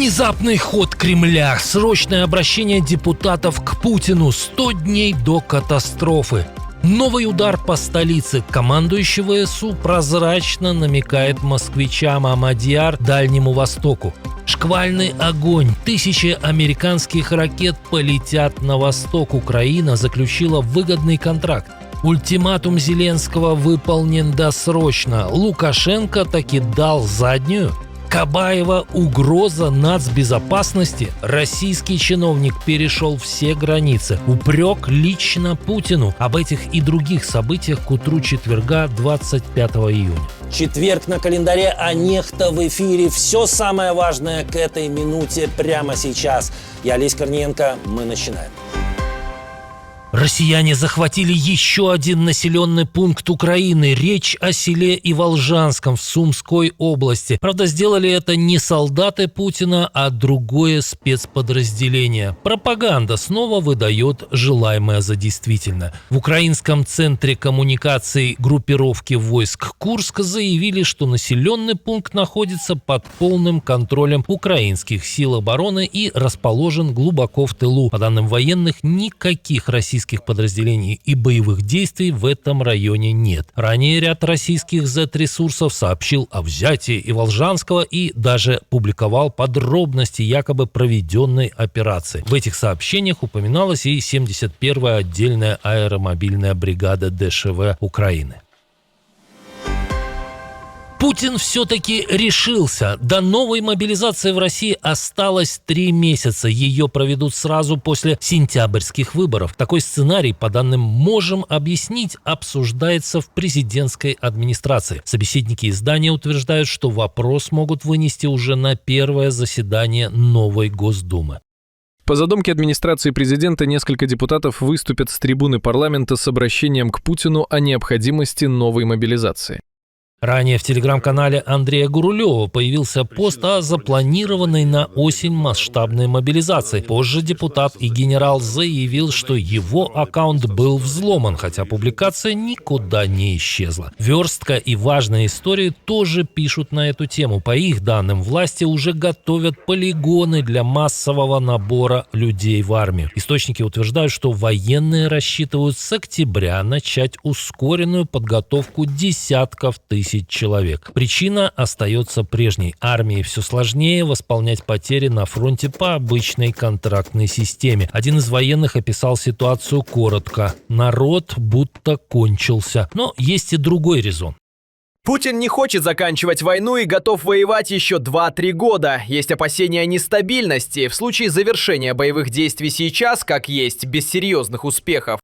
Внезапный ход Кремля, срочное обращение депутатов к Путину, 100 дней до катастрофы. Новый удар по столице. Командующий ВСУ прозрачно намекает москвичам о Мадьяр, Дальнему Востоку. Шквальный огонь. Тысячи американских ракет полетят на восток. Украина заключила выгодный контракт. Ультиматум Зеленского выполнен досрочно. Лукашенко таки дал заднюю. Кабаева угроза нацбезопасности. Российский чиновник перешел все границы. Упрек лично Путину. Об этих и других событиях к утру четверга, 25 июня. Четверг на календаре, а нехта в эфире. Все самое важное к этой минуте прямо сейчас. Я Олесь Корниенко. Мы начинаем. Россияне захватили еще один населенный пункт Украины. Речь о селе Иволжанском в Сумской области. Правда, сделали это не солдаты Путина, а другое спецподразделение. Пропаганда снова выдает желаемое за действительное. В украинском центре коммуникаций группировки войск Курск заявили, что населенный пункт находится под полным контролем украинских сил обороны и расположен глубоко в тылу. По данным военных, никаких российских подразделений и боевых действий в этом районе нет. Ранее ряд российских Z-ресурсов сообщил о взятии Иволжанского и даже публиковал подробности якобы проведенной операции. В этих сообщениях упоминалась и 71-я отдельная аэромобильная бригада ДШВ Украины. Путин все-таки решился. До новой мобилизации в России осталось 3 месяца. Ее проведут сразу после сентябрьских выборов. Такой сценарий, по данным «Можем объяснить», обсуждается в президентской администрации. Собеседники издания утверждают, что вопрос могут вынести уже на первое заседание новой Госдумы. По задумке администрации президента, несколько депутатов выступят с трибуны парламента с обращением к Путину о необходимости новой мобилизации. Ранее в телеграм-канале Андрея Гурулева появился пост о запланированной на осень масштабной мобилизации. Позже депутат и генерал заявил, что его аккаунт был взломан, хотя публикация никуда не исчезла. Верстка и важные истории тоже пишут на эту тему. По их данным, власти уже готовят полигоны для массового набора людей в армию. Источники утверждают, что военные рассчитывают с октября начать ускоренную подготовку десятков тысяч человек. Причина остается прежней. Армии все сложнее восполнять потери на фронте по обычной контрактной системе. Один из военных описал ситуацию коротко. Народ будто кончился. Но есть и другой резон. Путин не хочет заканчивать войну и готов воевать еще 2-3 года. Есть опасения о нестабильности. В случае завершения боевых действий сейчас, как есть, без серьезных успехов.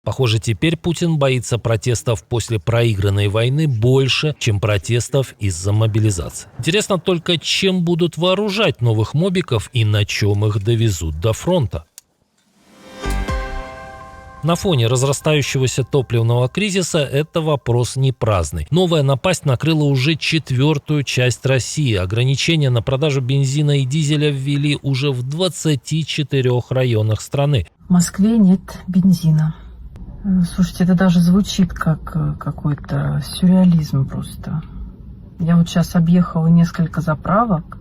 Похоже, теперь Путин боится протестов после проигранной войны больше, чем протестов из-за мобилизации. Интересно только, чем будут вооружать новых мобиков и на чем их довезут до фронта. На фоне разрастающегося топливного кризиса это вопрос не праздный. Новая напасть накрыла уже 4-ю часть России. Ограничения на продажу бензина и дизеля ввели уже в 24 районах страны. В Москве нет бензина. Слушайте, это даже звучит как какой-то сюрреализм просто. Я вот сейчас объехала несколько заправок,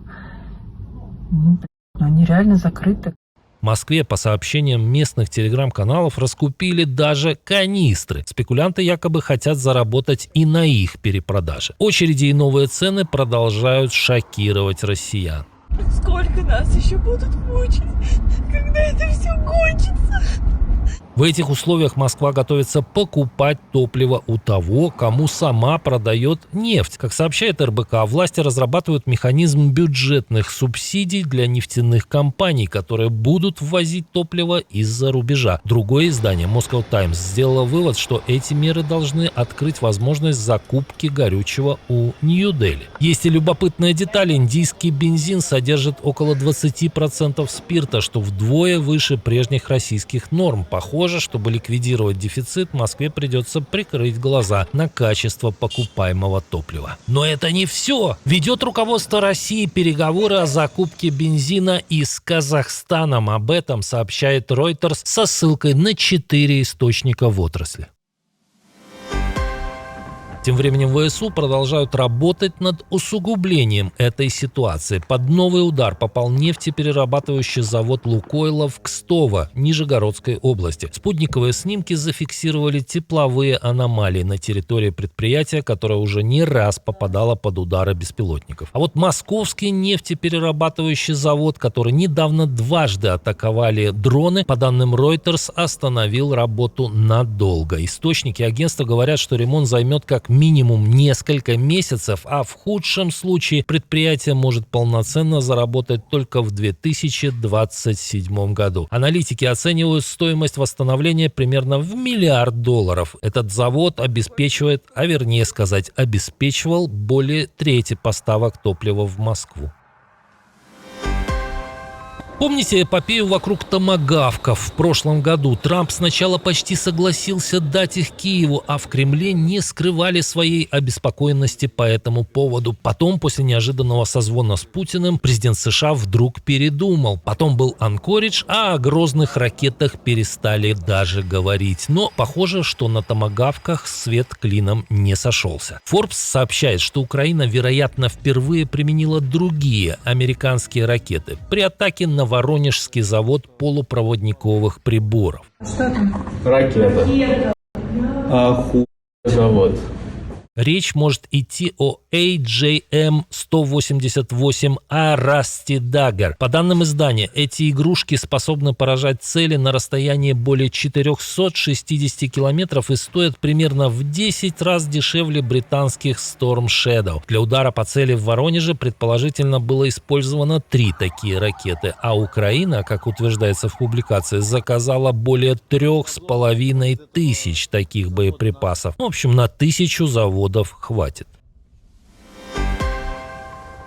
они реально закрыты. В Москве, по сообщениям местных телеграм-каналов, раскупили даже канистры. Спекулянты якобы хотят заработать и на их перепродаже. Очереди и новые цены продолжают шокировать россиян. Сколько нас еще будут мучить, когда это все кончится? В этих условиях Москва готовится покупать топливо у того, кому сама продает нефть. Как сообщает РБК, власти разрабатывают механизм бюджетных субсидий для нефтяных компаний, которые будут ввозить топливо из-за рубежа. Другое издание, Moscow Times, сделало вывод, что эти меры должны открыть возможность закупки горючего у Нью-Дели. Есть и любопытная деталь. Индийский бензин содержит около 20% спирта, что вдвое выше прежних российских норм. Похоже, чтобы ликвидировать дефицит, Москве придется прикрыть глаза на качество покупаемого топлива. Но это не все. Ведет руководство России переговоры о закупке бензина и с Казахстаном. Об этом сообщает Reuters со ссылкой на 4 источника в отрасли. Тем временем ВСУ продолжают работать над усугублением этой ситуации. Под новый удар попал нефтеперерабатывающий завод «Лукойла» в Кстово, Нижегородской области. Спутниковые снимки зафиксировали тепловые аномалии на территории предприятия, которое уже не раз попадало под удары беспилотников. А вот московский нефтеперерабатывающий завод, который недавно дважды атаковали дроны, по данным Reuters, остановил работу надолго. Источники агентства говорят, что ремонт займет как минимум несколько месяцев, а в худшем случае предприятие может полноценно заработать только в 2027 году. Аналитики оценивают стоимость восстановления примерно в $1 миллиард. Этот завод обеспечивает, а вернее сказать, обеспечивал более трети поставок топлива в Москву. Помните эпопею вокруг томагавков? В прошлом году Трамп сначала почти согласился дать их Киеву, а в Кремле не скрывали своей обеспокоенности по этому поводу. Потом, после неожиданного созвона с Путиным, президент США вдруг передумал. Потом был Анкоридж, а о грозных ракетах перестали даже говорить. Но похоже, что на томагавках свет клином не сошелся. Forbes сообщает, что Украина, вероятно, впервые применила другие американские ракеты при атаке на Воронежский завод полупроводниковых приборов. Ракета. Завод. Речь может идти о AJM-188 Rusty Dagger. По данным издания, эти игрушки способны поражать цели на расстоянии более 460 километров и стоят примерно в 10 раз дешевле британских Storm Shadow. Для удара по цели в Воронеже предположительно было использовано 3 такие ракеты, а Украина, как утверждается в публикации, заказала более 3500 таких боеприпасов. В общем, на 1000 заводов хватит.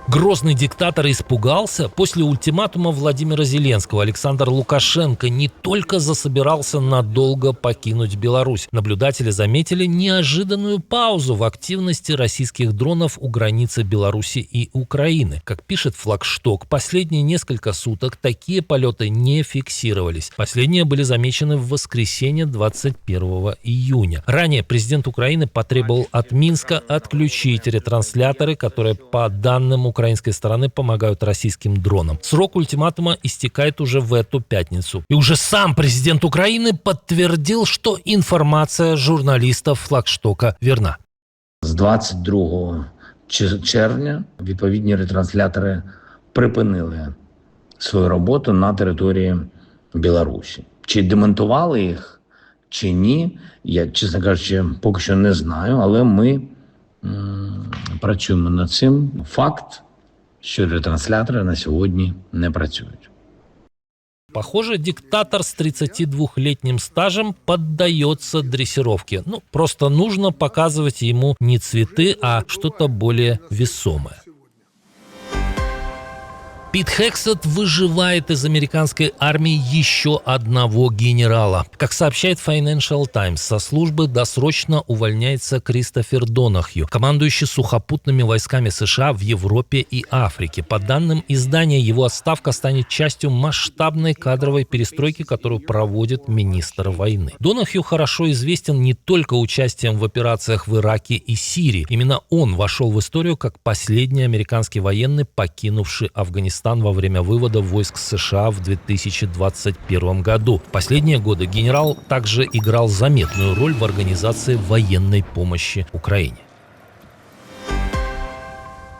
Грозный диктатор испугался. После ультиматума Владимира Зеленского Александр Лукашенко не только засобирался надолго покинуть Беларусь. Наблюдатели заметили неожиданную паузу в активности российских дронов у границы Беларуси и Украины. Как пишет Флагшток, последние несколько суток такие полеты не фиксировались. Последние были замечены в воскресенье 21 июня. Ранее президент Украины потребовал от Минска отключить ретрансляторы, которые, по данным украинской стороны, помогают российским дронам. Срок ультиматума истекает уже в эту пятницу. И уже сам президент Украины подтвердил, что информация журналистов Флагштока верна. З 22 червня відповідні ретранслятори припинили свою роботу на території Білорусі. Чи демонтували їх, чи ні, я, чесно кажучи, поки що не знаю, але ми працюємо над цим. Факт, що ретранслятори на сьогодні не працюють. Похоже, диктатор с 32-летним стажем поддается дрессировке. Просто нужно показывать ему не цветы, а что-то более весомое. Пит Хексет выживает из американской армии еще одного генерала. Как сообщает Financial Times, со службы досрочно увольняется Кристофер Донахью, командующий сухопутными войсками США в Европе и Африке. По данным издания, его отставка станет частью масштабной кадровой перестройки, которую проводит министр войны. Донахью хорошо известен не только участием в операциях в Ираке и Сирии. Именно он вошел в историю как последний американский военный, покинувший Афганистан во время вывода войск США в 2021 году. В последние годы генерал также играл заметную роль в организации военной помощи Украине.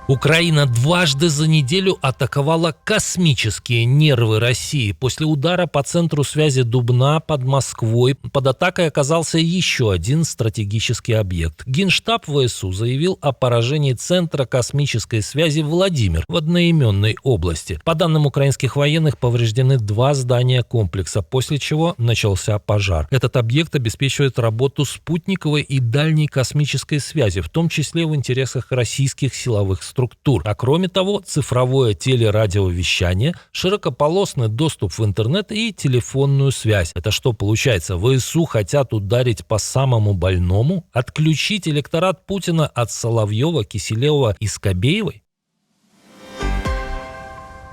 Украина дважды за неделю атаковала космические нервы России. После удара по центру связи Дубна под Москвой под атакой оказался еще один стратегический объект. Генштаб ВСУ заявил о поражении центра космической связи Владимир в одноименной области. По данным украинских военных, повреждены 2 здания комплекса, после чего начался пожар. Этот объект обеспечивает работу спутниковой и дальней космической связи, в том числе в интересах российских силовых структур. А кроме того, цифровое телерадиовещание, широкополосный доступ в интернет и телефонную связь. Это что получается? ВСУ хотят ударить по самому больному? Отключить электорат Путина от Соловьева, Киселева и Скобеевой?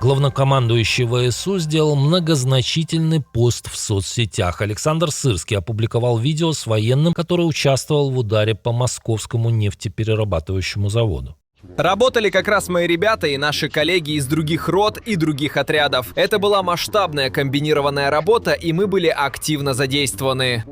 Главнокомандующий ВСУ сделал многозначительный пост в соцсетях. Александр Сырский опубликовал видео с военным, который участвовал в ударе по московскому нефтеперерабатывающему заводу. Работали как раз мои ребята и наши коллеги из других рот и других отрядов. Это была масштабная комбинированная работа, и мы были активно задействованы.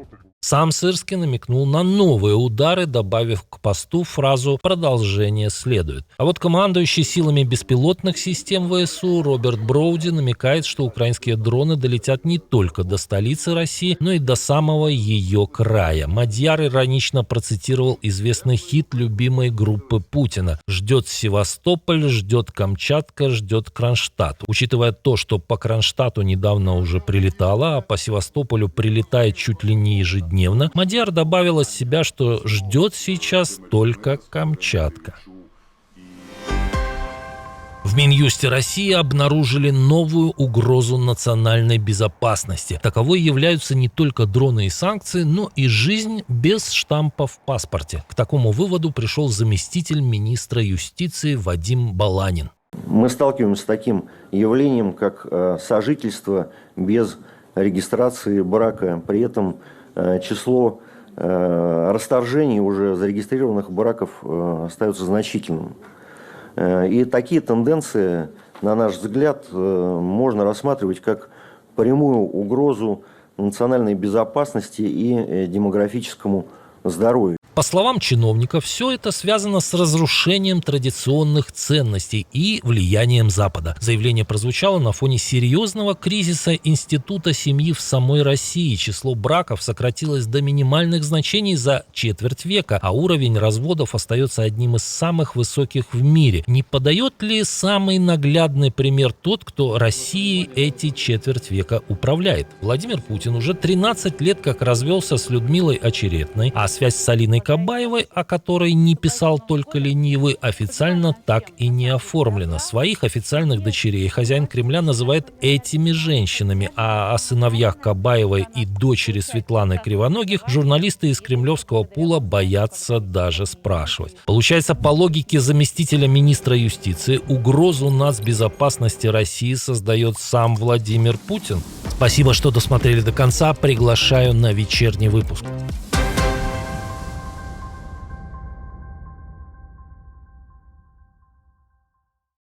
Сам Сырский намекнул на новые удары, добавив к посту фразу «продолжение следует». А вот командующий силами беспилотных систем ВСУ Роберт Броуди намекает, что украинские дроны долетят не только до столицы России, но и до самого ее края. Мадьяр иронично процитировал известный хит любимой группы Путина: «Ждет Севастополь, ждет Камчатка, ждет Кронштадт». Учитывая то, что по Кронштадту недавно уже прилетало, а по Севастополю прилетает чуть ли не ежедневно, Мадьяр добавил от себя, что ждет сейчас только Камчатка. В Минюсте России обнаружили новую угрозу национальной безопасности. Таковой являются не только дроны и санкции, но и жизнь без штампа в паспорте. К такому выводу пришел заместитель министра юстиции Вадим Баланин. Мы сталкиваемся с таким явлением, как сожительство без регистрации брака. При этом число расторжений уже зарегистрированных браков остается значительным. И такие тенденции, на наш взгляд, можно рассматривать как прямую угрозу национальной безопасности и демографическому здоровью. По словам чиновников, все это связано с разрушением традиционных ценностей и влиянием Запада. Заявление прозвучало на фоне серьезного кризиса института семьи в самой России. Число браков сократилось до минимальных значений за четверть века, а уровень разводов остается одним из самых высоких в мире. Не подает ли самый наглядный пример тот, кто Россией эти четверть века управляет? Владимир Путин уже 13 лет как развелся с Людмилой Очеретной, а связь с Алиной Кабаевой, о которой не писал только ленивый, официально так и не оформлена. Своих официальных дочерей хозяин Кремля называет этими женщинами, а о сыновьях Кабаевой и дочери Светланы Кривоногих журналисты из кремлевского пула боятся даже спрашивать. Получается, по логике заместителя министра юстиции, угрозу нацбезопасности России создает сам Владимир Путин? Спасибо, что досмотрели до конца. Приглашаю на вечерний выпуск.